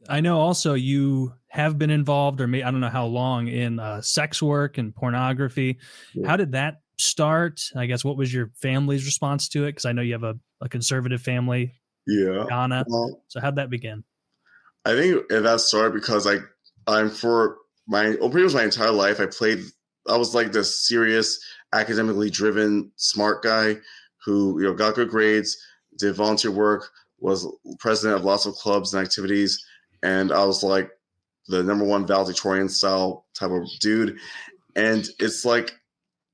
I know also you have been involved, or I don't know how long, in sex work and pornography. Yeah. How did that start? I guess what was your family's response to it? Because I know you have a conservative family. Yeah. Ghana. So how'd that begin? I think that started because I'm for pretty much my entire life, I was like this serious, academically driven, smart guy who, got good grades, did volunteer work, was president of lots of clubs and activities. And I was like the number one valedictorian style type of dude. And it's like,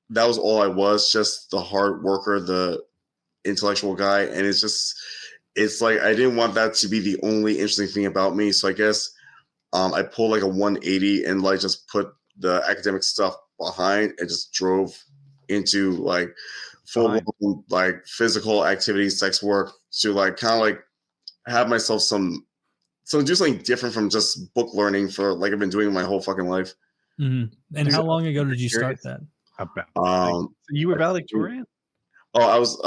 that was all I was, just the hard worker, the intellectual guy. And it's like, I didn't want that to be the only interesting thing about me. So I guess I pulled like a 180 and like just put the academic stuff behind and just drove into like full like physical activities, sex work, to like kind of like have myself do something different from just book learning for like I've been doing my whole fucking life. Mm-hmm. And how long ago did you start that? You were valedictorian? Oh, I was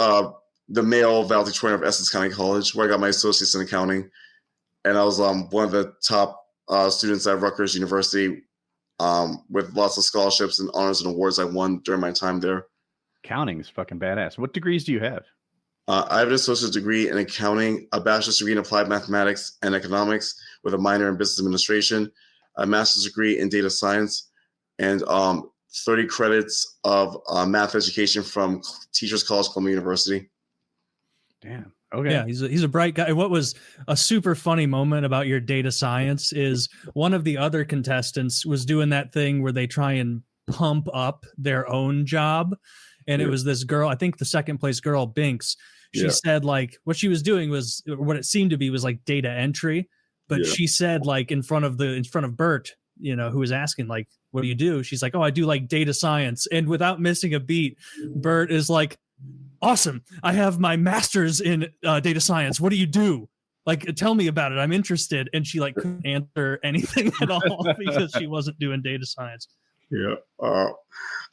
the male valedictorian of Essex County College, where I got my associates in accounting, and I was one of the top students at Rutgers University, with lots of scholarships and honors and awards I won during my time there. Accounting is fucking badass. What degrees do you have? I have an associate's degree in accounting, a bachelor's degree in applied mathematics and economics with a minor in business administration, a master's degree in data science, and 30 credits of math education from Teachers College, Columbia University. Damn. Okay. Yeah, he's a bright guy. What was a super funny moment about your data science is one of the other contestants was doing that thing where they try and pump up their own job. And it was this girl, I think the second place girl, Binks. She said like what she was doing was, what it seemed to be was like data entry. But she said like in front of Burt, who was asking like, what do you do? She's like, oh, I do like data science. And without missing a beat, Burt is like, awesome. I have my master's in data science. What do you do? Like, tell me about it. I'm interested. And she like couldn't answer anything at all because she wasn't doing data science. Yeah.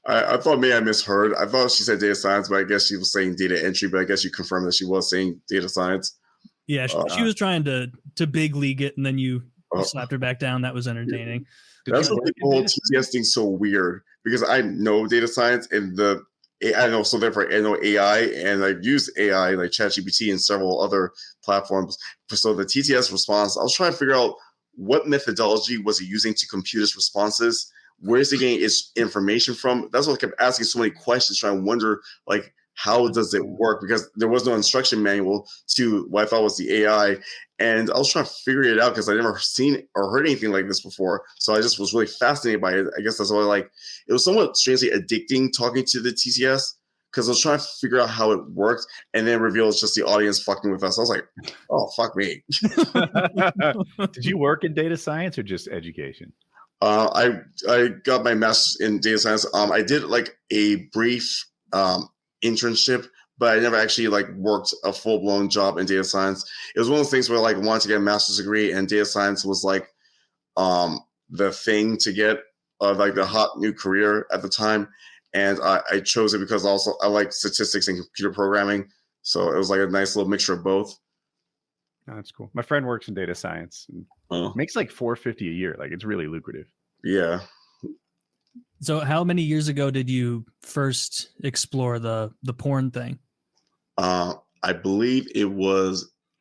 I thought maybe I misheard. I thought she said data science, but I guess she was saying data entry, but I guess you confirmed that she was saying data science. Yeah, she was trying to big league it, and then you slapped her back down. That was entertaining. That's what the whole TTS thing's so weird, because I know data science and I know, so therefore I know AI, and I've used AI like ChatGPT and several other platforms. So the TTS response, I was trying to figure out what methodology was he using to compute his responses. Where's he getting his information from? That's what I kept asking so many questions, trying to wonder like, how does it work? Because there was no instruction manual to what I thought was the AI. And I was trying to figure it out because I never seen or heard anything like this before. So I just was really fascinated by it. I guess that's why it was somewhat strangely addicting talking to the TTS, because I was trying to figure out how it worked, and then reveal it's just the audience fucking with us. I was like, oh, fuck me. Did you work in data science or just education? I got my master's in data science. I did like a brief internship, but I never actually like worked a full-blown job in data science. It was one of those things where like I wanted to get a master's degree, and data science was like the thing to get, like the hot new career at the time. And I chose it because also I like statistics and computer programming. So it was like a nice little mixture of both. Oh, that's cool. My friend works in data science and makes like $450 a year. Like, it's really lucrative. Yeah. So how many years ago did you first explore the porn thing? I believe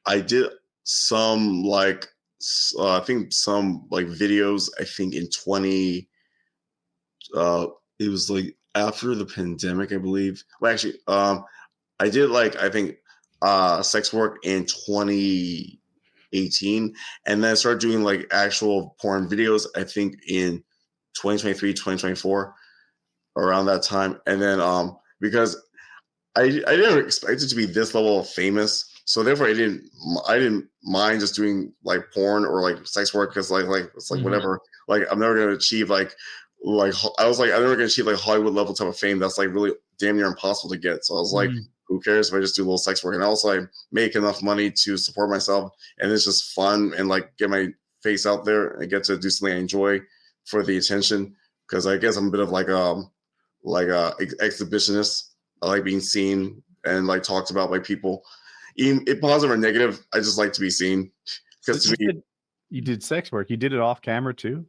I did some like, I think some like videos, I think in it was like after the pandemic, I believe. Well, actually, I did like, I think, sex work in 2018, and then I started doing like actual porn videos, I think in 2023, 2024, around that time. And then because I didn't expect it to be this level of famous, so therefore I didn't mind just doing like porn or like sex work, because like it's like whatever. Like I'm never gonna achieve like I'm never gonna achieve like Hollywood level type of fame. That's like really damn near impossible to get. So I was like, who cares if I just do a little sex work? And also I make enough money to support myself, and it's just fun and like get my face out there and get to do something I enjoy for the attention. Because I guess I'm a bit of like a exhibitionist. I like being seen and like talked about by people, even if positive or negative. I just like to be seen, because to me, You did sex work. You did it off camera too.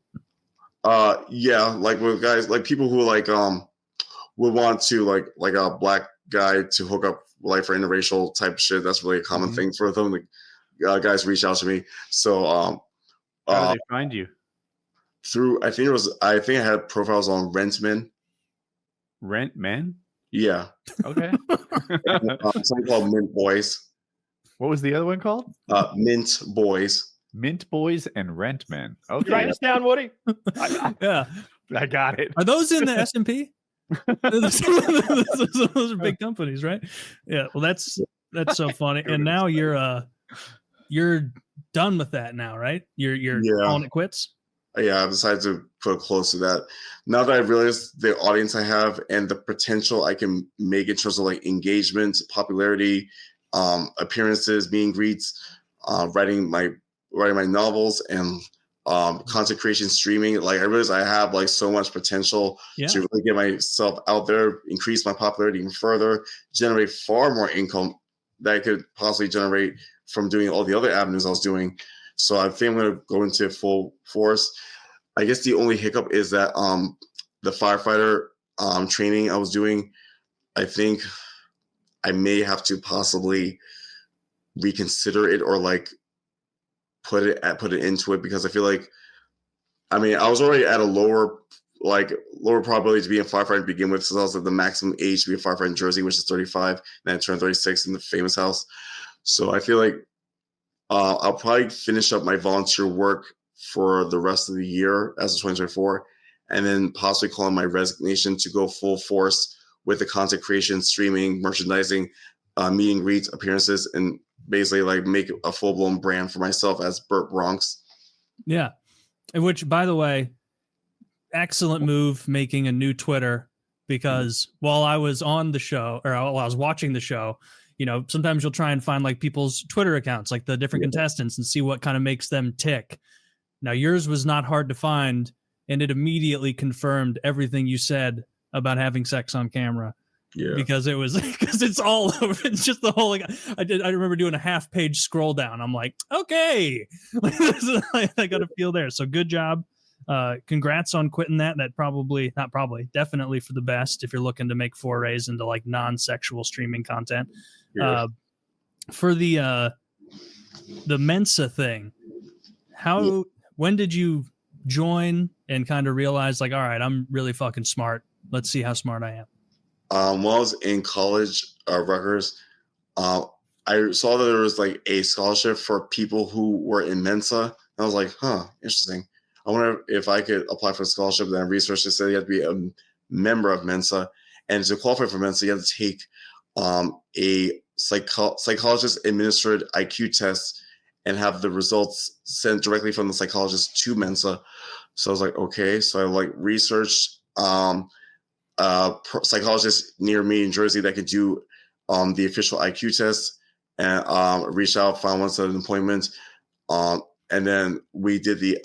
Yeah, like with guys, like people who like would want to like a black guy to hook up like for interracial type of shit. That's really a common thing for them. Like, guys reach out to me. So how do they find you? Through I think I had profiles on Rentman. Rentman? Yeah. Okay. Something called Mint Boys. What was the other one called? Mint Boys. Mint Boys and Rentmen. Okay. Write this down, Woody. Yeah. I got it. Are those in the S&P? Those are big companies, right? Yeah. Well, that's so funny. And now you're done with that now, right? You're calling it quits. Yeah, I've decided to put a close to that. Now that I realized the audience I have and the potential I can make in terms of like engagement, popularity, appearances, meet and greets, writing my novels and content creation, streaming. Like I realize I have like so much potential to really get myself out there, increase my popularity even further, generate far more income that I could possibly generate from doing all the other avenues I was doing. So I think I'm going to go into full force. I guess the only hiccup is that the firefighter training I was doing, I think I may have to possibly reconsider it or like put it into it, because I feel like, I mean, I was already at a lower probability to be a firefighter to begin with, since I was at the maximum age to be a firefighter in Jersey, which is 35, and I turned 36 in the famous house. So I feel like I'll probably finish up my volunteer work for the rest of the year as of 2024, and then possibly call in my resignation to go full force with the content creation, streaming, merchandising, meet and greets, appearances, and basically like make a full-blown brand for myself as Burt Bronx. Yeah. Which, by the way, excellent move, making a new Twitter, because while I was on the show, or while I was watching the show, you know, sometimes you'll try and find like people's Twitter accounts, like the different contestants, and see what kind of makes them tick. Now, yours was not hard to find, and it immediately confirmed everything you said about having sex on camera. Yeah, because it's all over. It's just the whole, like, I remember doing a half-page scroll down. I'm like, okay, I got a feel there. So good job. Congrats on quitting that. Definitely for the best if you're looking to make forays into like non-sexual streaming content. Yeah. For the Mensa thing, when did you join and kind of realize like, all right, I'm really fucking smart. Let's see how smart I am. When I was in college, Rutgers, I saw that there was like a scholarship for people who were in Mensa. And I was like, interesting. I wonder if I could apply for a scholarship. Then I researched it, said you have to be a member of Mensa. And to qualify for Mensa, you have to take a psychologist administered IQ test and have the results sent directly from the psychologist to Mensa. So I was like, okay. So I like researched psychologists near me in Jersey that could do the official IQ test, and reached out, found one, set an appointment, and then we did the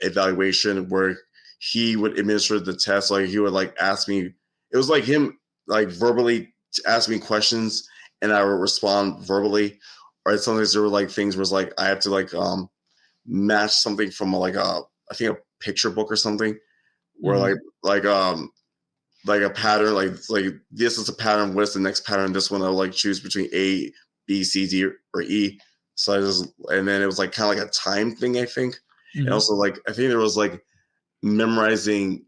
evaluation where he would administer the test. Like he would like ask me, it was like him like verbally ask me questions and I would respond verbally. Or sometimes there were like things where it's like I have to like match something from like I think a picture book or something, where like a pattern, like this is a pattern, what's the next pattern? This one I would like choose between A, B, C, D, or E. So and then it was like kind of like a time thing, I think. Mm-hmm. And also like I think there was like memorizing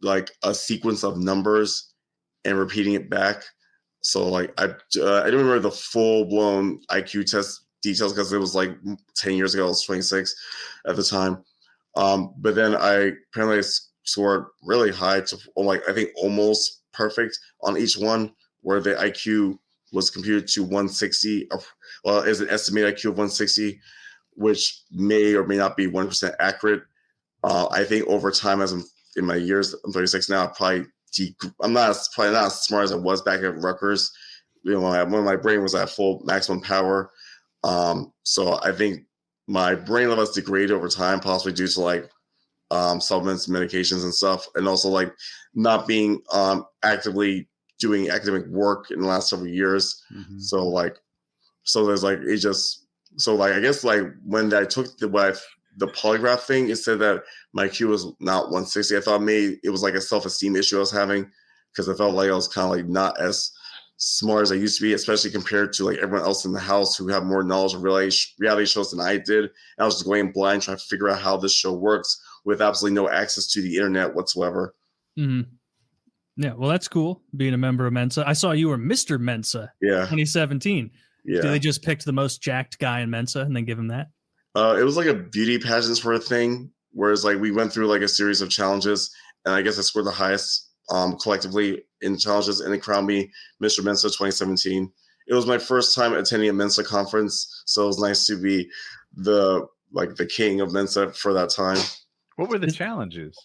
like a sequence of numbers and repeating it back. So like I don't remember the full blown IQ test details because it was like 10 years ago. I was 26 at the time. But then I apparently scored really high to like I think almost perfect on each one, where the IQ was computed to 160. Well, is an estimated IQ of 160, which may or may not be 1% accurate. I think over time, as I'm in my years, I'm 36 now. I'm probably not as smart as I was back at Rutgers. You know, when my brain was at full maximum power. So I think my brain level has degraded over time, possibly due to like supplements, medications, and stuff, and also like not being actively doing academic work in the last several years. Mm-hmm. So there's like it just. So like I guess like when I took the polygraph thing, it said that my IQ was not 160. I thought maybe it was like a self-esteem issue I was having because I felt like I was kind of like not as smart as I used to be, especially compared to like everyone else in the house who have more knowledge of reality shows than I did. And I was just going blind trying to figure out how this show works with absolutely no access to the internet whatsoever. Mm-hmm. Yeah, well, that's cool, being a member of Mensa. I saw you were Mr. Mensa 2017. Yeah. Did they just pick the most jacked guy in Mensa and then give him that? It was like a beauty pageant sort of thing, whereas like we went through like a series of challenges, and I guess I scored the highest collectively in challenges, and it crowned me Mr. Mensa 2017. It was my first time attending a Mensa conference, so it was nice to be the king of Mensa for that time. What were the challenges?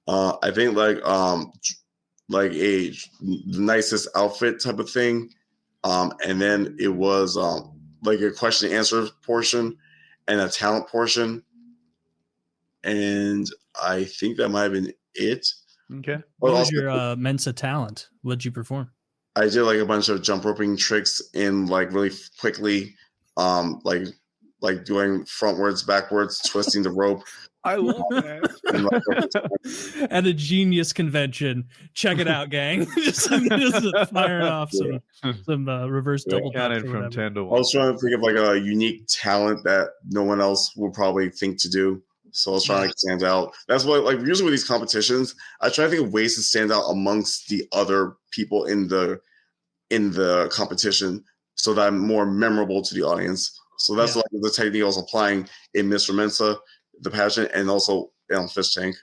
I think like the nicest outfit type of thing, and then it was like a question and answer portion and a talent portion, and I think that might have been it. Okay. What was your Mensa talent? What did you perform? I did like a bunch of jump roping tricks in like really quickly, like doing frontwards, backwards, twisting the rope. I love that. At a Genius convention. Check it out, gang. just firing off some reverse double counted from 10 to 1. I was trying to think of like a unique talent that no one else would probably think to do. So I was trying to stand out. That's what, like, usually with these competitions, I try to think of ways to stand out amongst the other people in the competition so that I'm more memorable to the audience. So that's like the technique I was applying in Mr. Mensa, the pageant, and also Fishtank.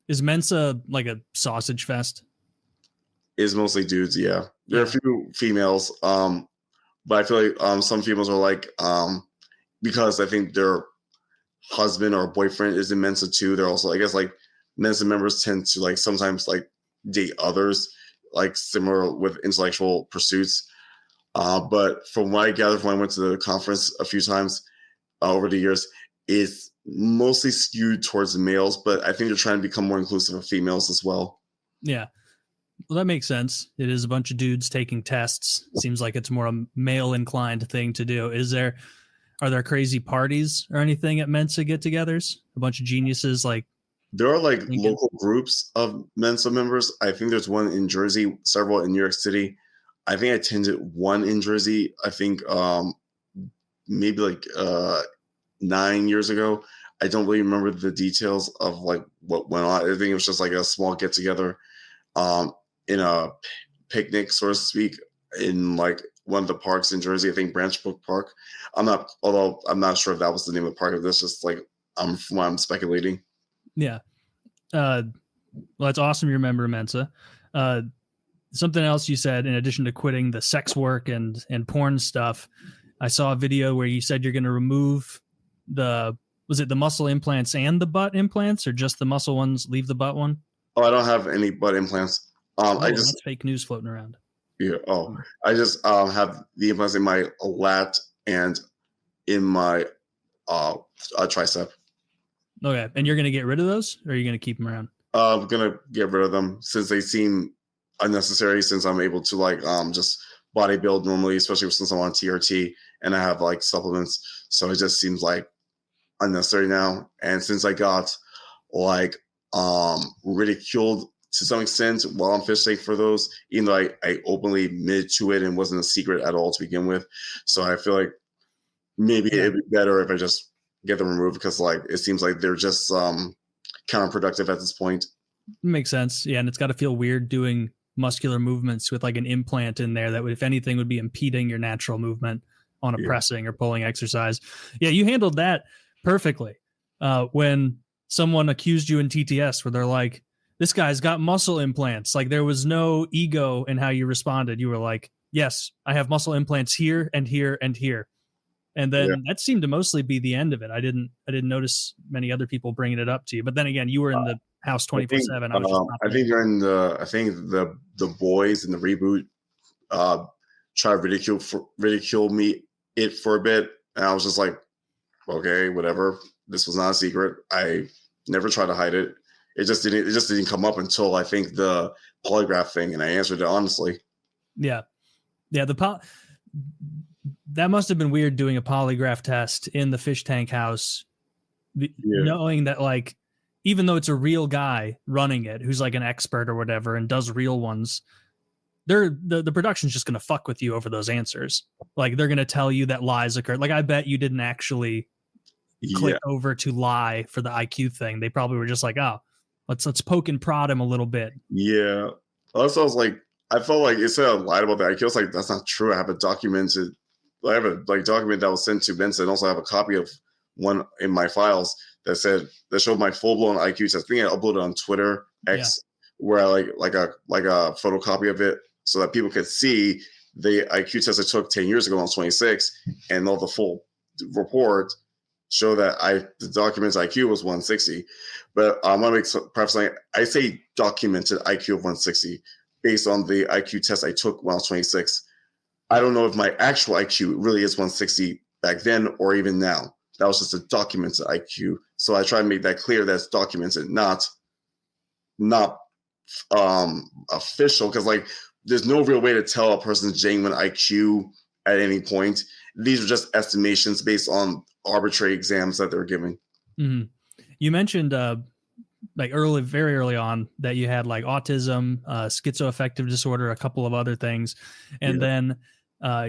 Is Mensa like a sausage fest? It's mostly dudes, yeah. There are a few females, but I feel like some females are like, because I think their husband or boyfriend is in Mensa too. They're also, I guess, like Mensa members tend to like sometimes like date others, like similar with intellectual pursuits. But from what I gathered when I went to the conference a few times over the years, it's mostly skewed towards the males, but I think they're trying to become more inclusive of females as well. Yeah. Well, that makes sense. It is a bunch of dudes taking tests. Seems like it's more a male inclined thing to do. Are there crazy parties or anything at Mensa get-togethers? A bunch of geniuses like there are like local groups of Mensa members. I think there's one in Jersey, several in New York City. I think I attended one in Jersey. I think maybe like 9 years ago. I don't really remember the details of like what went on. I think it was just like a small get together in a picnic, so to speak, in like one of the parks in Jersey. I think Branch Brook Park. Although I'm not sure if that was the name of the park. If this just like I'm speculating. Yeah. Well, that's awesome. You remember Mensa. Something else you said, in addition to quitting the sex work and porn stuff, I saw a video where you said you're going to remove was it the muscle implants and the butt implants, or just the muscle ones, leave the butt one? Oh, I don't have any butt implants. That's fake news floating around. Yeah. Oh, I just have the implants in my lat and in my tricep. Okay. And you're going to get rid of those, or are you going to keep them around? I'm going to get rid of them since they seem unnecessary, since I'm able to like just bodybuild normally, especially since I'm on TRT and I have like supplements. So it just seems like unnecessary now. And since I got like ridiculed to some extent while on Fishtank for those, even though I openly admitted to it and wasn't a secret at all to begin with. So I feel like maybe it'd be better if I just get them removed, because like it seems like they're just counterproductive at this point. Makes sense. Yeah, and it's got to feel weird doing muscular movements with like an implant in there that would, if anything, would be impeding your natural movement on a pressing or pulling exercise. Yeah, you handled that perfectly. When someone accused you in TTS where they're like, this guy's got muscle implants, like there was no ego in how you responded. You were like, yes, I have muscle implants here and here and here. And then that seemed to mostly be the end of it. I didn't notice many other people bringing it up to you. But then again, you were in the house 24/7. I think during the boys in the reboot tried to ridicule me for a bit, and I was just like, okay, whatever. This was not a secret. I never tried to hide it. It just didn't come up until I think the polygraph thing, and I answered it honestly. Yeah. That must have been weird doing a polygraph test in the Fishtank house knowing that like, even though it's a real guy running it, who's like an expert or whatever, and does real ones, the production's just going to fuck with you over those answers. Like they're going to tell you that lies occurred. Like I bet you didn't actually click over to lie for the IQ thing. They probably were just like, oh, let's poke and prod him a little bit. Yeah. Also, I was like, I felt like it said I lied about the IQ. I was like, that's not true. I have a document that was sent to Vincent. Also, I have a copy of one in my files that showed my full blown IQ test. I think I uploaded on Twitter X, where I like a photocopy of it so that people could see the IQ test I took 10 years ago when I was 26, and all the full report show that the document's IQ was 160. But I want to make preface, I say documented IQ of 160 based on the IQ test I took when I was 26. I don't know if my actual IQ really is 160 back then or even now. That was just a documented IQ. So I try to make that clear that it's documented, not official, because like there's no real way to tell a person's genuine IQ at any point. These are just estimations based on arbitrary exams that they're giving. Mm-hmm. You mentioned very early on that you had like autism, schizoaffective disorder, a couple of other things. And then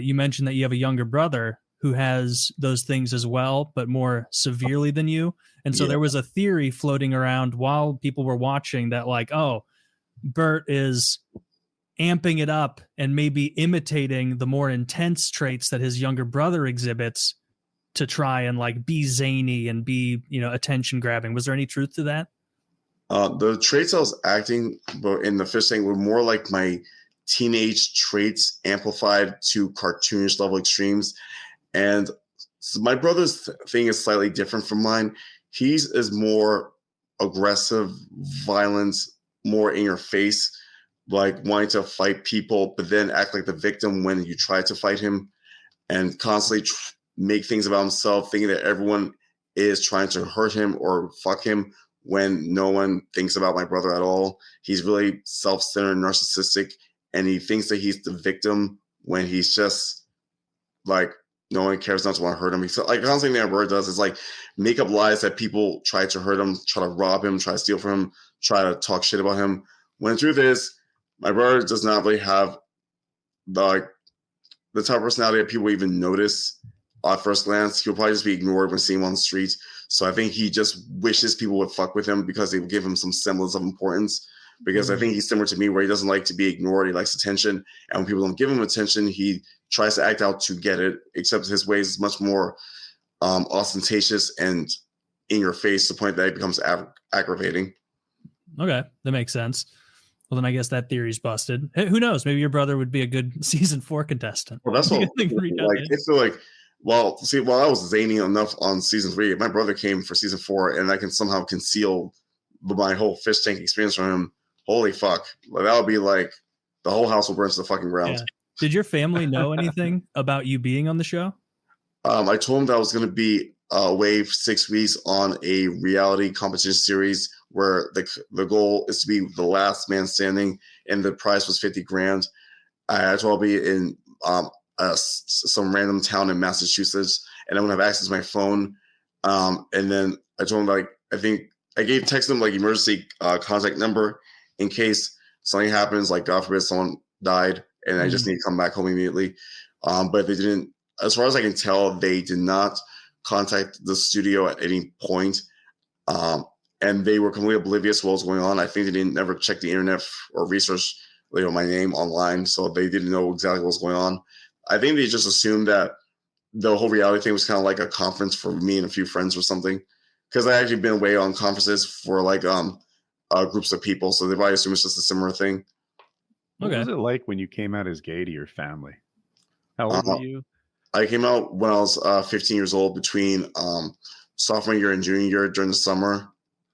you mentioned that you have a younger brother who has those things as well, but more severely than you. And so there was a theory floating around while people were watching that like, oh, Burt is amping it up and maybe imitating the more intense traits that his younger brother exhibits to try and like be zany and be, attention grabbing. Was there any truth to that? The traits I was acting in the Fishtank were more like my teenage traits amplified to cartoonish level extremes. And so my brother's thing is slightly different from mine. He's is more aggressive, violent, more in your face, like wanting to fight people, but then act like the victim when you try to fight him, and constantly make things about himself, thinking that everyone is trying to hurt him or fuck him when no one thinks about my brother at all. He's really self-centered, narcissistic, and he thinks that he's the victim when he's just like, no one cares not to want to hurt him. He's like, the constant thing that Burt does is like make up lies that people try to hurt him, try to rob him, try to steal from him, try to talk shit about him. When the truth is, my brother does not really have the type of personality that people even notice at first glance. He'll probably just be ignored when seeing him on the streets. So I think he just wishes people would fuck with him because they would give him some semblance of importance. Because I think he's similar to me, where he doesn't like to be ignored. He likes attention. And when people don't give him attention, he tries to act out to get it, except his ways is much more ostentatious and in your face, to the point that it becomes aggravating. Okay, that makes sense. Well, then I guess that theory's busted. Hey, who knows? Maybe your brother would be a good season 4 contestant. Well, that's what it's like. Well, see, while I was zany enough on season 3, my brother came for season 4, and I can somehow conceal my whole Fishtank experience from him. Holy fuck! Like, that would be like the whole house will burn to the fucking ground. Yeah. Did your family know anything about you being on the show? I told them that I was going to be away for 6 weeks on a reality competition series where the goal is to be the last man standing, and the prize was $50,000. I told I'll be in some random town in Massachusetts, and I'm gonna have access to my phone. And then I told him I text them like emergency contact number in case something happens, like God forbid someone died, and I just need to come back home immediately. But they didn't, as far as I can tell, they did not contact the studio at any point. And they were completely oblivious to what was going on. I think they didn't ever check the internet or research my name online, so they didn't know exactly what was going on. I think they just assumed that the whole reality thing was kind of like a conference for me and a few friends or something. Because I actually been away on conferences for like groups of people, so they probably assume it's just a similar thing. What was it like when you came out as gay to your family? How old were you? I came out when I was 15 years old, between sophomore year and junior year during the summer.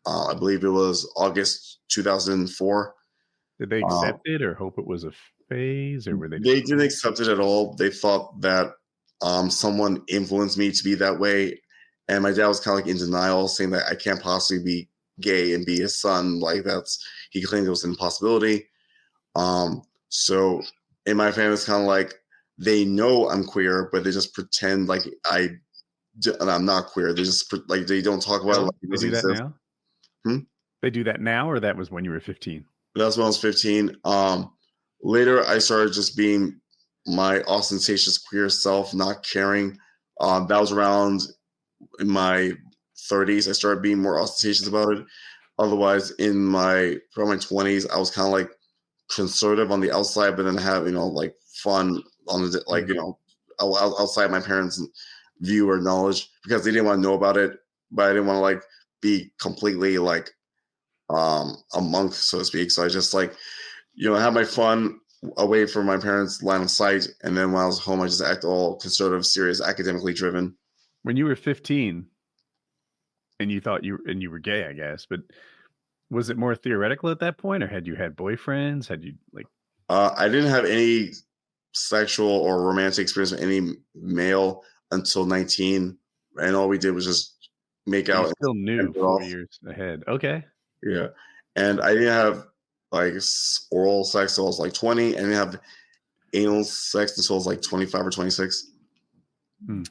I believe it was August 2004. Did they accept it or hope it was a phase, or were they? They didn't accept it at all. They thought that someone influenced me to be that way, and my dad was kind of like in denial, saying that I can't possibly be gay and be his son. Like he claimed it was an impossibility. So in my family, it's kind of like they know I'm queer, but they just pretend like I and I'm not queer. They just like they don't talk about it. Like it they do that exist. now. They do that now, or that was when you were 15? That's when I was 15. Later, I started just being my ostentatious queer self, not caring. That was around in my 30s. I started being more ostentatious about it. Otherwise, in my 20s, I was kind of like conservative on the outside, but then have like fun on the like outside my parents' view or knowledge because they didn't want to know about it, but I didn't want to like be completely like a monk, so to speak. So I just like have my fun away from my parents' line of sight, and then when I was home, I just act all conservative, serious, academically driven. When you were 15, and you thought you were gay, I guess, but was it more theoretical at that point, or had you had boyfriends? Had you like? I didn't have any sexual or romantic experience with any male until 19, and all we did was just make out. You still knew 4 years ahead. Okay. Yeah, and I didn't have like oral sex until I was like 20, and I didn't have anal sex until I was like 25 or 26.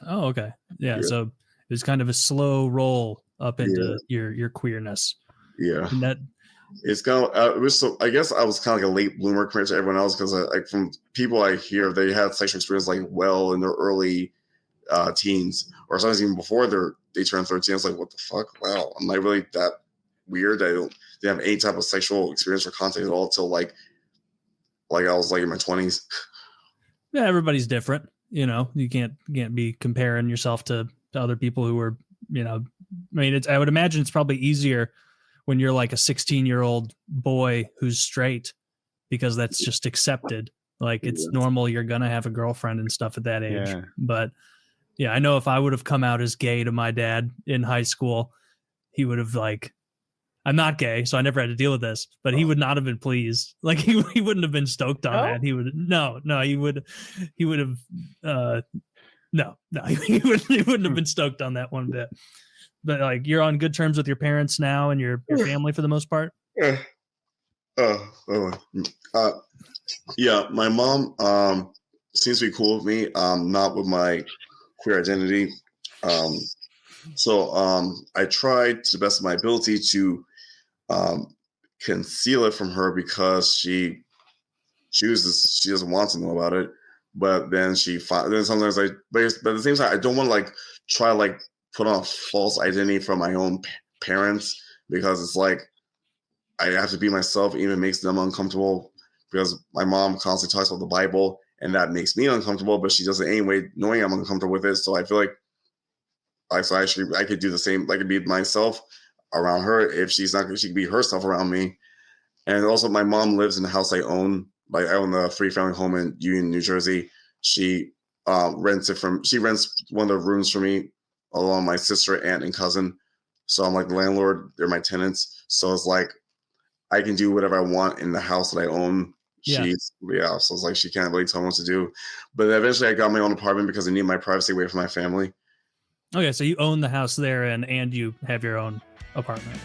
Oh, okay. Yeah, so it was kind of a slow roll up into your queerness. Yeah. And that it's kind of it was so I guess I was kind of like a late bloomer compared to everyone else because like from people I hear they had sexual experience like well in their early teens or sometimes even before they turned 13. I was like, what the fuck? Wow, I'm like really that weird. Didn't have any type of sexual experience or contact at all till like I was like in my 20s. Yeah, everybody's different. You can't be comparing yourself to other people who are, I mean, I would imagine it's probably easier when you're like a 16-year-old boy who's straight because that's just accepted. Like it's normal. You're going to have a girlfriend and stuff at that age. Yeah. But yeah, I know if I would have come out as gay to my dad in high school, he would have like, I'm not gay, so I never had to deal with this, but he would not have been pleased. Like he wouldn't have been stoked on that. He would he would have he wouldn't have been stoked on that one bit. But like you're on good terms with your parents now and your family for the most part. Yeah, my mom seems to be cool with me. Not with my queer identity. So I tried to the best of my ability to conceal it from her because she doesn't want to know about it. But then then sometimes but at the same time I don't want to like try like put on a false identity from my own parents because it's like I have to be myself, even makes them uncomfortable because my mom constantly talks about the Bible and that makes me uncomfortable, but she does it anyway, knowing I'm uncomfortable with it. So I feel like I could do the same. I could be myself around her if she's not. She could be herself around me. And also, my mom lives in the house I own. Like I own a 3-family home in Union, New Jersey. She rents one of the rooms for me, along with my sister, aunt, and cousin. So I'm like the landlord. They're my tenants. So it's like I can do whatever I want in the house that I own. So it's like she can't really tell me what to do. But eventually, I got my own apartment because I need my privacy away from my family. Okay, so you own the house there and you have your own apartment.